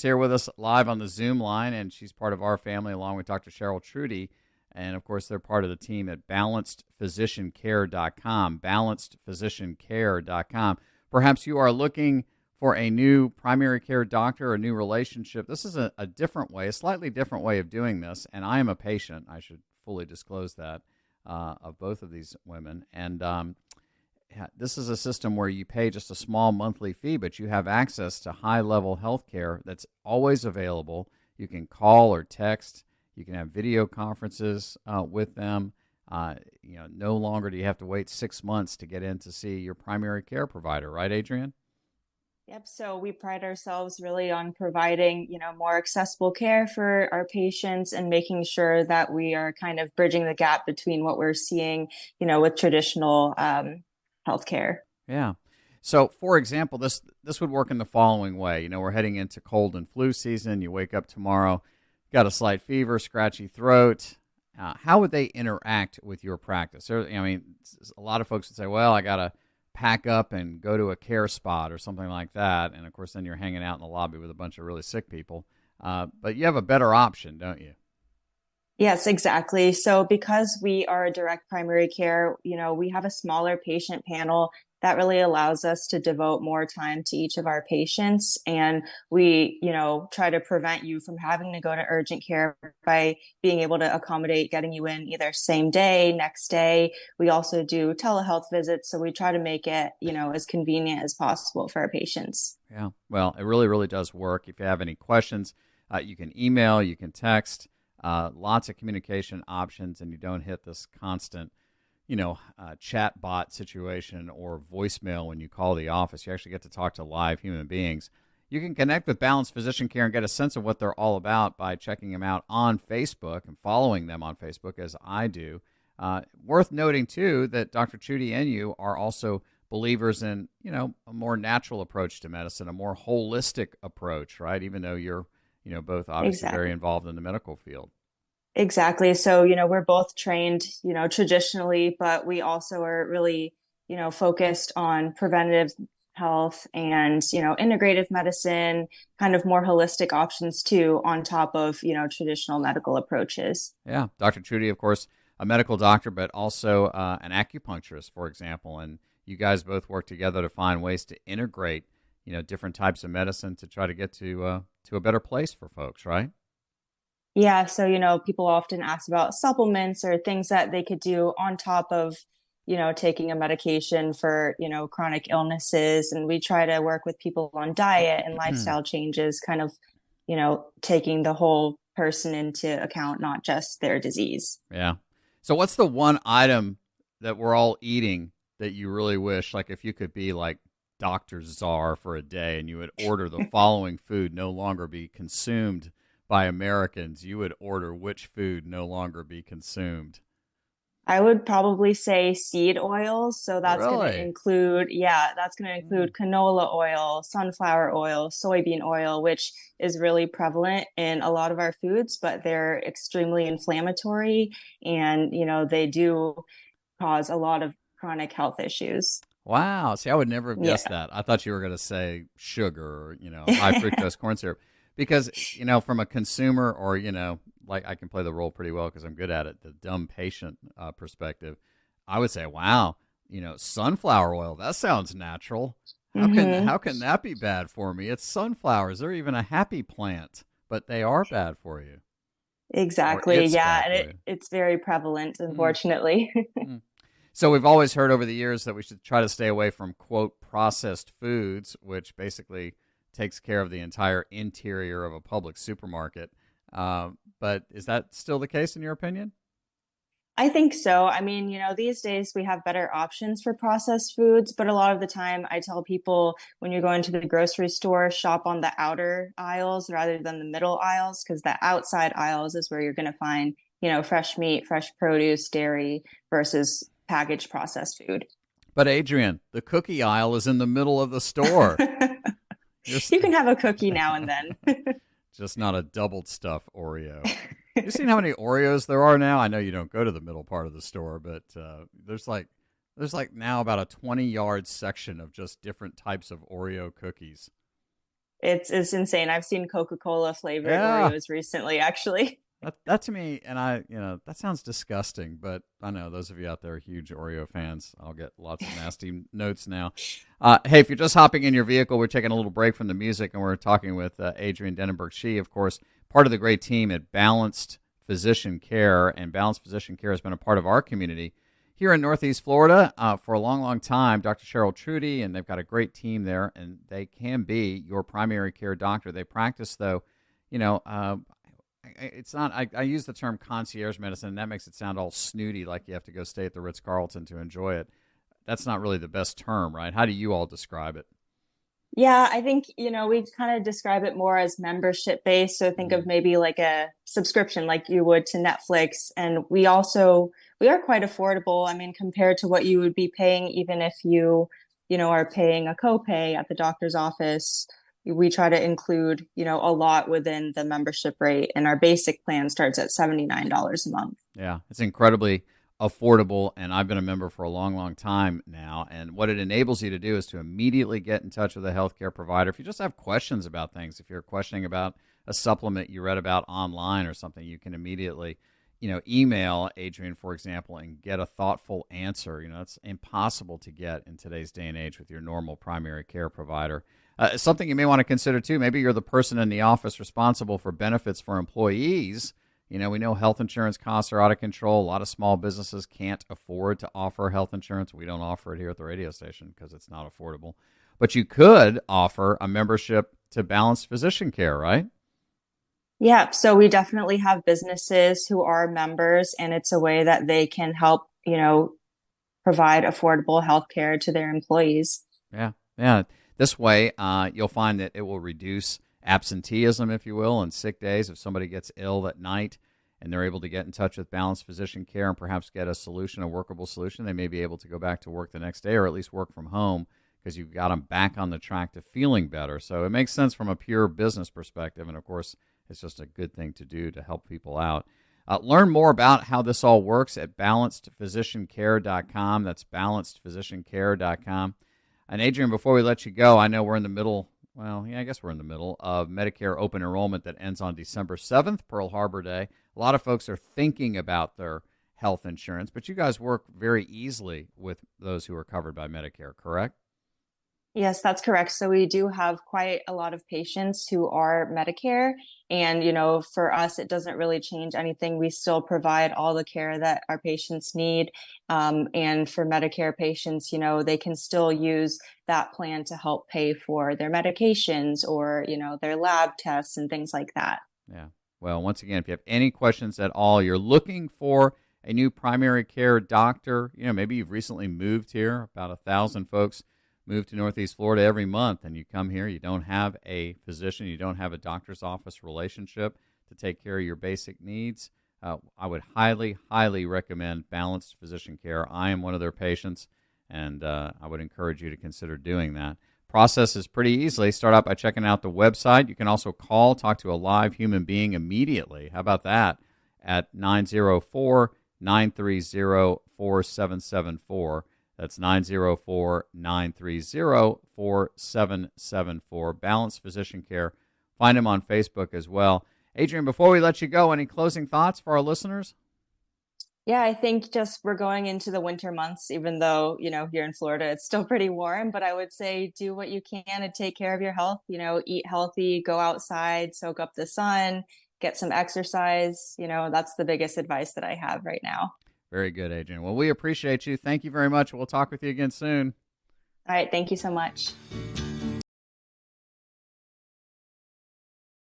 Here with us live on the Zoom line, and she's part of our family along with Dr. Cheryl Trudy. And, of course, they're part of the team at balancedphysiciancare.com, balancedphysiciancare.com. Perhaps you are looking for a new primary care doctor, a new relationship. This is a different way, a slightly different way of doing this, and I am a patient. I should fully disclose that of both of these women. And this is a system where you pay just a small monthly fee, but you have access to high-level health care that's always available. You can call or text. You can have video conferences with them. No longer do you have to wait 6 months to get in to see your primary care provider. Right, Adrienne? Yep. So we pride ourselves really on providing, more accessible care for our patients and making sure that we are kind of bridging the gap between what we're seeing, with traditional healthcare. Yeah. So, for example, this would work in the following way. We're heading into cold and flu season. You wake up tomorrow, got a slight fever, scratchy throat. How would they interact with your practice? A lot of folks would say, well, I got to pack up and go to a care spot or something like that. And, of course, then you're hanging out in the lobby with a bunch of really sick people. But you have a better option, don't you? Yes, exactly. So because we are direct primary care, we have a smaller patient panel that really allows us to devote more time to each of our patients. And we, try to prevent you from having to go to urgent care by being able to accommodate getting you in either same day, next day. We also do telehealth visits. So we try to make it, as convenient as possible for our patients. Yeah. Well, it really, really does work. If you have any questions, you can email, you can text. Lots of communication options, and you don't hit this constant, chat bot situation or voicemail when you call the office. You actually get to talk to live human beings. You can connect with Balanced Physician Care and get a sense of what they're all about by checking them out on Facebook and following them on Facebook, as I do. Worth noting, too, that Dr. Trudy and you are also believers in, a more natural approach to medicine, a more holistic approach, right? Even though you're both obviously very Exactly. involved in the medical field. Exactly. So, we're both trained, traditionally, but we also are really, focused on preventative health and, integrative medicine, kind of more holistic options too, on top of, traditional medical approaches. Yeah. Dr. Trudy, of course, a medical doctor, but also an acupuncturist, for example. And you guys both work together to find ways to integrate, different types of medicine to try to get to a better place for folks, right? Yeah. So, people often ask about supplements or things that they could do on top of, taking a medication for, chronic illnesses. And we try to work with people on diet and lifestyle changes, kind of, taking the whole person into account, not just their disease. Yeah. So what's the one item that we're all eating that you really wish, like if you could be like Dr. Czar for a day and you would order the following food no longer be consumed by Americans, you would order which food no longer be consumed? I would probably say seed oils. So that's going to Really? include, yeah, that's going to Mm. include canola oil, sunflower oil, soybean oil, which is really prevalent in a lot of our foods, but they're extremely inflammatory and, they do cause a lot of chronic health issues. Wow. See, I would never have guessed Yeah. that. I thought you were going to say sugar or, high fructose corn syrup. Because, from a consumer or, like I can play the role pretty well because I'm good at it, the dumb patient perspective, I would say, wow, sunflower oil, that sounds natural. How can hmm how can that be bad for me? It's sunflowers. They're even a happy plant, but they are bad for you, or Exactly. it's Yeah. bad And for you. it's very prevalent, Mm, unfortunately. mm. So we've always heard over the years that we should try to stay away from, quote, processed foods, which basically takes care of the entire interior of a public supermarket. But is that still the case in your opinion? I think so. I mean, these days we have better options for processed foods, but a lot of the time I tell people when you're going to the grocery store, shop on the outer aisles rather than the middle aisles, because the outside aisles is where you're going to find, fresh meat, fresh produce, dairy versus packaged processed food. But Adrian, the cookie aisle is in the middle of the store. You're You can have a cookie now and then. just not a doubled stuff Oreo. You seen how many Oreos there are now? I know you don't go to the middle part of the store, but there's like now about a 20-yard section of just different types of Oreo cookies. It's insane. I've seen Coca-Cola flavored Yeah. Oreos recently, actually. That to me, and that sounds disgusting, but I know those of you out there are huge Oreo fans. I'll get lots of nasty notes now. Hey, if you're just hopping in your vehicle, we're taking a little break from the music, and we're talking with Adrienne Denenberg. She, of course, part of the great team at Balanced Physician Care, and Balanced Physician Care has been a part of our community here in Northeast Florida for a long, long time. Dr. Cheryl Trudy, and they've got a great team there, and they can be your primary care doctor. They practice, though, you know, it's not, I use the term concierge medicine, and that makes it sound all snooty, like you have to go stay at the Ritz-Carlton to enjoy it. That's not really the best term, right? How do you all describe it? Yeah, I think, we kind of describe it more as membership based. So think Mm-hmm. of maybe like a subscription like you would to Netflix. And we are quite affordable. I mean, compared to what you would be paying, even if you are paying a copay at the doctor's office. We try to include, a lot within the membership rate. And our basic plan starts at $79 a month. Yeah, it's incredibly affordable, and I've been a member for a long, long time now. And what it enables you to do is to immediately get in touch with a healthcare provider. If you just have questions about things, if you're questioning about a supplement you read about online or something, you can immediately, email Adrienne, for example, and get a thoughtful answer. It's impossible to get in today's day and age with your normal primary care provider. Something you may want to consider, too, maybe you're the person in the office responsible for benefits for employees. We know health insurance costs are out of control. A lot of small businesses can't afford to offer health insurance. We don't offer it here at the radio station because it's not affordable. But you could offer a membership to Balanced Physician Care, right? Yeah, so we definitely have businesses who are members, and it's a way that they can help, provide affordable health care to their employees. Yeah, yeah. This way, you'll find that it will reduce absenteeism, if you will, and sick days. If somebody gets ill at night and they're able to get in touch with Balanced Physician Care and perhaps get a solution, a workable solution, they may be able to go back to work the next day or at least work from home because you've got them back on the track to feeling better. So it makes sense from a pure business perspective, and of course, it's just a good thing to do to help people out. Learn more about how this all works at balancedphysiciancare.com. That's balancedphysiciancare.com. And Adrienne, before we let you go, I know we're in the middle, well, yeah, I guess we're in the middle of Medicare open enrollment that ends on December 7th, Pearl Harbor Day. A lot of folks are thinking about their health insurance, but you guys work very easily with those who are covered by Medicare, correct? Yes, that's correct. So we do have quite a lot of patients who are Medicare. And, for us, it doesn't really change anything. We still provide all the care that our patients need. And for Medicare patients, they can still use that plan to help pay for their medications or, their lab tests and things like that. Yeah. Well, once again, if you have any questions at all, you're looking for a new primary care doctor, maybe you've recently moved here, about 1,000 folks move to Northeast Florida every month, and you come here, you don't have a physician, you don't have a doctor's office relationship to take care of your basic needs, I would highly, highly recommend Balanced Physician Care. I am one of their patients, and I would encourage you to consider doing that. Process is pretty easily. Start out by checking out the website. You can also talk to a live human being immediately. How about that? At 904-930-4774. That's 904-930-4774. Balanced Physician Care. Find him on Facebook as well. Adrienne, before we let you go, any closing thoughts for our listeners? Yeah, I think just we're going into the winter months, even though, here in Florida, it's still pretty warm, but I would say do what you can to take care of your health, eat healthy, go outside, soak up the sun, get some exercise. That's the biggest advice that I have right now. Very good, Adrienne. Well, we appreciate you. Thank you very much. We'll talk with you again soon. All right. Thank you so much.